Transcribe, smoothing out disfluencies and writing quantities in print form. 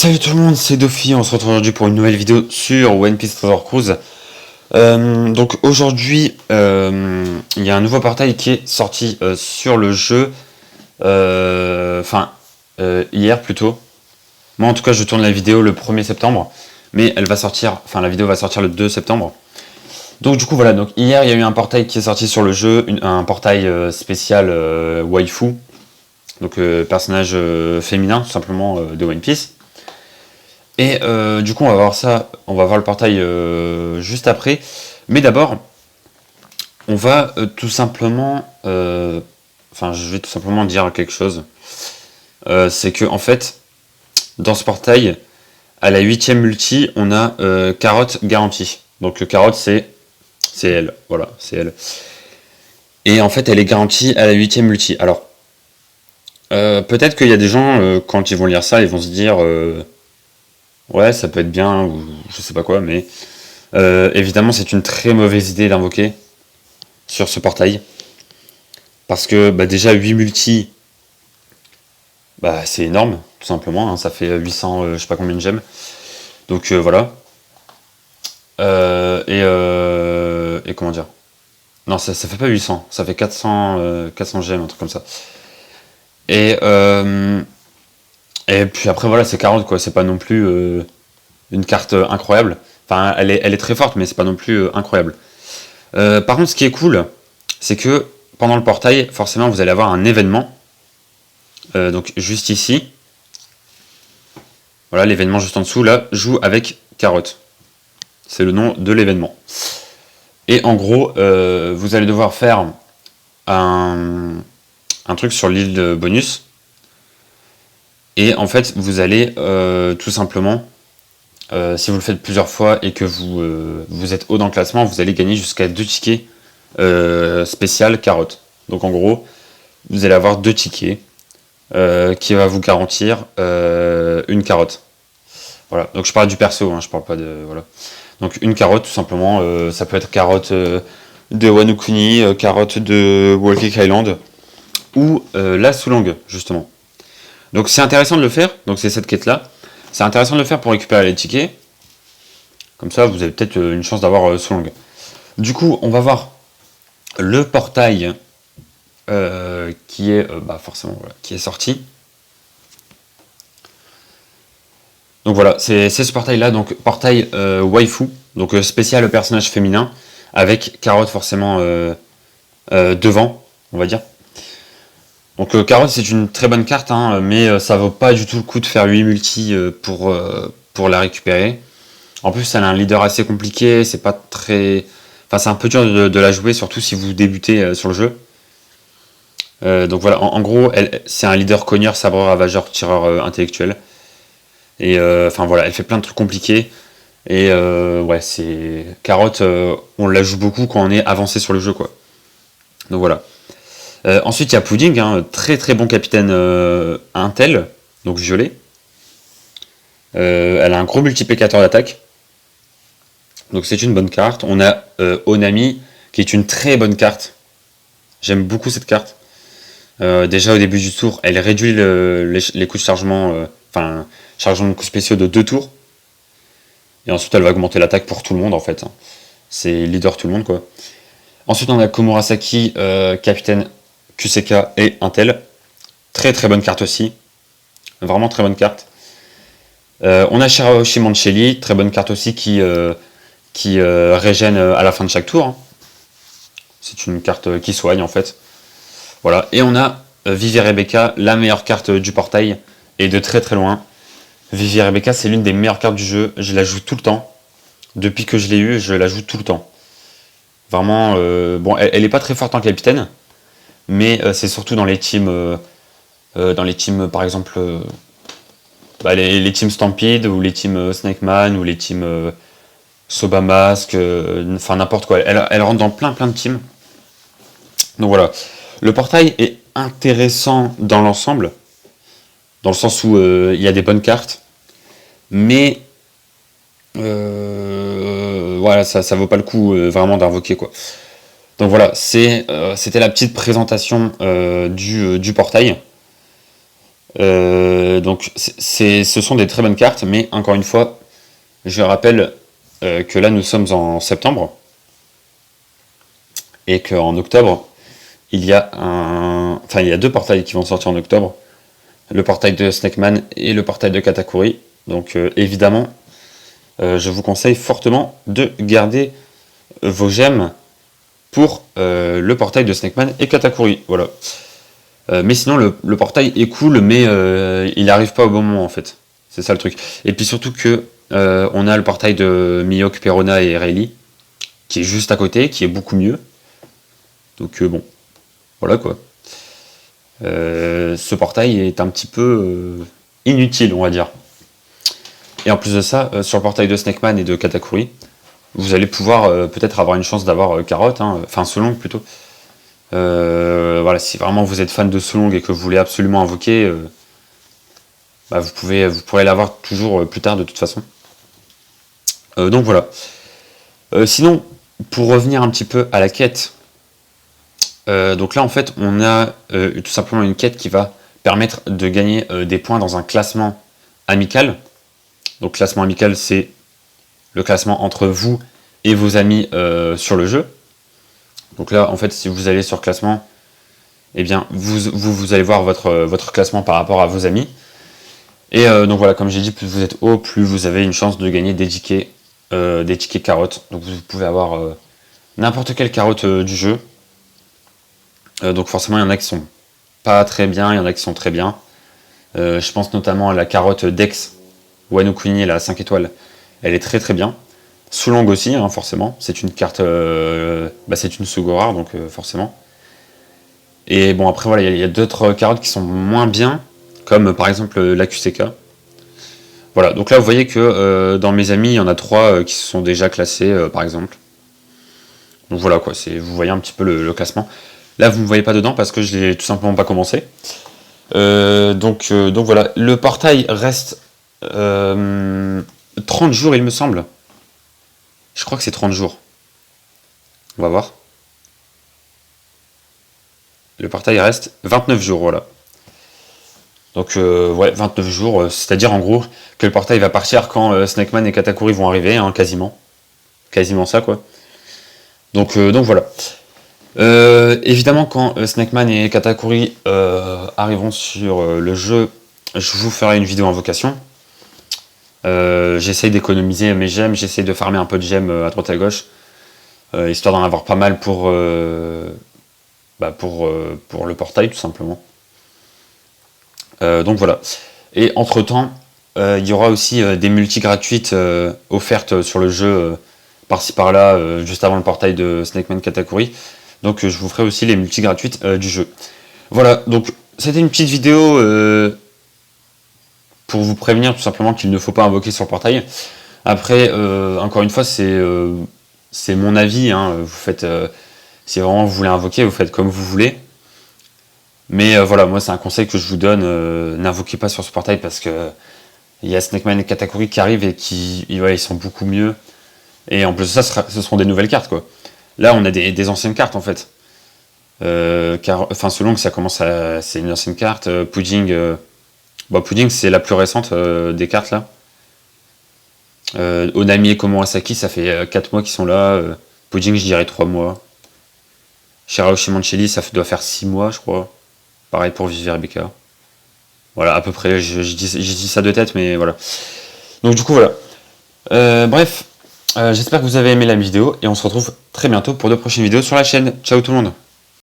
Salut tout le monde, c'est Dofi, on se retrouve aujourd'hui pour une nouvelle vidéo sur One Piece Treasure Cruise. Donc aujourd'hui, il y a un nouveau portail qui est sorti sur le jeu, hier plutôt. Moi en tout cas je tourne la vidéo le 1er septembre, mais elle va sortir, la vidéo va sortir le 2 septembre. Donc du coup voilà, donc hier il y a eu un portail qui est sorti sur le jeu, un portail spécial waifu, donc personnage féminin tout simplement de One Piece. Et du coup, on va voir ça, on va voir le portail juste après. Mais d'abord, on va tout simplement, je vais tout simplement dire quelque chose. C'est que en fait, dans ce portail, à la 8ème multi, on a carotte garantie. Donc carotte, c'est elle, voilà, c'est elle. Et en fait, elle est garantie à la 8ème multi. Alors, peut-être qu'il y a des gens, quand ils vont lire ça, ils vont se dire... ouais, ça peut être bien, ou je sais pas quoi, mais évidemment, c'est une très mauvaise idée d'invoquer sur ce portail. Parce que déjà, 8 multi, c'est énorme, tout simplement. Hein, ça fait 800, je sais pas combien de gemmes. Donc voilà. Et comment dire? Non, ça fait pas 800, ça fait 400 gemmes, un truc comme ça. Et puis après, voilà, c'est 40, quoi. C'est pas non plus une carte incroyable. Enfin, elle est très forte, mais c'est pas non plus incroyable. Par contre, ce qui est cool, c'est que pendant le portail, forcément, vous allez avoir un événement. Donc, juste ici. Voilà, l'événement juste en dessous, là, joue avec carotte. C'est le nom de l'événement. Et en gros, vous allez devoir faire un truc sur l'île de bonus. Et en fait, vous allez tout simplement, si vous le faites plusieurs fois et que vous êtes haut dans le classement, vous allez gagner jusqu'à 2 tickets spécial carotte. Donc en gros, vous allez avoir 2 tickets qui va vous garantir une carotte. Voilà, donc je parle du perso, hein, je parle pas de... Voilà. Donc une carotte, tout simplement, ça peut être carotte de Wano Kuni, carotte de Wall-Kick Island, ou la Sulong, justement. Donc c'est intéressant de le faire, donc c'est cette quête-là. C'est intéressant de le faire pour récupérer les tickets. Comme ça, vous avez peut-être une chance d'avoir Sulong. Du coup, on va voir le portail qui est forcément qui est sorti. Donc voilà, c'est ce portail-là, donc portail waifu, donc spécial personnage féminin, avec carotte forcément devant, on va dire. Donc carotte, c'est une très bonne carte, hein, mais ça vaut pas du tout le coup de faire 8 multi pour la récupérer. En plus, elle a un leader assez compliqué, c'est pas très... Enfin, c'est un peu dur de la jouer, surtout si vous débutez sur le jeu. Donc voilà, en gros, c'est un leader cogneur, sabreur, ravageur, tireur intellectuel. Et voilà, elle fait plein de trucs compliqués. Et ouais, c'est... Carotte, on la joue beaucoup quand on est avancé sur le jeu, quoi. Donc voilà. Ensuite, il y a Pudding, hein, très très bon capitaine Intel, donc violet. Elle a un gros multiplicateur d'attaque. Donc c'est une bonne carte. On a Onami, qui est une très bonne carte. J'aime beaucoup cette carte. Déjà au début du tour, elle réduit les coups de chargement, chargement de coups spéciaux de 2 tours. Et ensuite, elle va augmenter l'attaque pour tout le monde, en fait. C'est leader tout le monde, quoi. Ensuite, on a Komurasaki, capitaine QCK et Intel. Très très bonne carte aussi. Vraiment très bonne carte. On a Shirahoshi Mancheli, très bonne carte aussi qui régène à la fin de chaque tour. Hein. C'est une carte qui soigne en fait. Voilà. Et on a Vivi Rebecca, la meilleure carte du portail, et de très très loin. Vivi Rebecca, c'est l'une des meilleures cartes du jeu. Je la joue tout le temps. Depuis que je l'ai eue, je la joue tout le temps. Vraiment, bon, elle est pas très forte en capitaine, mais c'est surtout dans les teams, par exemple, les teams Stampede, ou les teams Snakeman, ou les teams Soba Mask, n'importe quoi. Elle rentre dans plein de teams. Donc voilà. Le portail est intéressant dans l'ensemble, dans le sens où il y a des bonnes cartes, mais voilà, ça vaut pas le coup vraiment d'invoquer, quoi. Donc voilà, c'était la petite présentation du portail. Donc ce sont des très bonnes cartes, mais encore une fois, je rappelle que là nous sommes en septembre, et qu'en octobre, il y a deux portails qui vont sortir en octobre. Le portail de Snakeman et le portail de Katakuri. Donc évidemment, je vous conseille fortement de garder vos gemmes pour le portail de Snakeman et Katakuri. Voilà. Mais sinon, le portail est cool, mais il n'arrive pas au bon moment en fait. C'est ça le truc. Et puis surtout que on a le portail de Mihawk, Perona et Rayleigh, qui est juste à côté, qui est beaucoup mieux. Donc bon, voilà quoi. Ce portail est un petit peu inutile, on va dire. Et en plus de ça, sur le portail de Snakeman et de Katakuri, vous allez pouvoir peut-être avoir une chance d'avoir Carotte, hein, enfin Solong plutôt. Voilà, si vraiment vous êtes fan de Solong et que vous voulez absolument invoquer, bah, vous pourrez l'avoir toujours plus tard de toute façon. Donc voilà. Sinon, pour revenir un petit peu à la quête, donc là en fait on a tout simplement une quête qui va permettre de gagner des points dans un classement amical. Donc classement amical, c'est le classement entre vous et vos amis sur le jeu. Donc là en fait si vous allez sur classement, eh bien vous allez voir votre classement par rapport à vos amis. Et donc voilà, comme j'ai dit, plus vous êtes haut, plus vous avez une chance de gagner des tickets carottes. Donc vous pouvez avoir n'importe quelle carotte du jeu. Donc forcément il y en a qui sont pas très bien, il y en a qui sont très bien. Je pense notamment à la carotte Dex Wano Kuni, la 5 étoiles. Elle est très très bien. Solong aussi, hein, forcément. C'est une carte, c'est une Sugora, donc forcément. Et bon après voilà, il y a d'autres carottes qui sont moins bien, comme par exemple la QCK. Voilà, donc là vous voyez que dans mes amis, il y en a 3 qui se sont déjà classés, par exemple. Donc voilà quoi, vous voyez un petit peu le classement. Là vous ne me voyez pas dedans parce que je l'ai tout simplement pas commencé. Donc voilà, le portail reste 30 jours il me semble. Je crois que c'est 30 jours. On va voir. Le portail reste 29 jours, voilà. Donc ouais, 29 jours, c'est-à-dire en gros que le portail va partir quand Snakeman et Katakuri vont arriver, hein, quasiment. Quasiment ça quoi. Donc voilà. Évidemment quand Snakeman et Katakuri arriveront sur le jeu, je vous ferai une vidéo invocation. J'essaye d'économiser mes gemmes, j'essaye de farmer un peu de gemmes à droite à gauche, histoire d'en avoir pas mal pour le portail tout simplement. Donc voilà. Et entre temps, il y aura aussi des multis gratuites offertes sur le jeu par-ci par-là, juste avant le portail de Snakeman Katakuri. Donc je vous ferai aussi les multis gratuites du jeu. Voilà, donc c'était une petite vidéo pour vous prévenir tout simplement qu'il ne faut pas invoquer sur le portail. Après, encore une fois, c'est mon avis, hein. Vous faites, si vraiment vous voulez invoquer, vous faites comme vous voulez. Mais voilà, moi c'est un conseil que je vous donne, n'invoquez pas sur ce portail parce que il y a Snakeman et Katakuri qui arrivent et ils sont beaucoup mieux. Et en plus de ça, ce seront des nouvelles cartes quoi. Là on a des anciennes cartes en fait. Solong ça commence c'est une ancienne carte. Pudding, Pudding c'est la plus récente des cartes là. Onami et Komurasaki ça fait 4 mois qu'ils sont là. Pudding je dirais 3 mois. Shirahoshi Manchili ça doit faire 6 mois je crois. Pareil pour Vivi Rebecca. Voilà, à peu près, je dis ça de tête, mais voilà. Donc du coup, voilà. Bref, j'espère que vous avez aimé la vidéo, et on se retrouve très bientôt pour de prochaines vidéos sur la chaîne. Ciao tout le monde.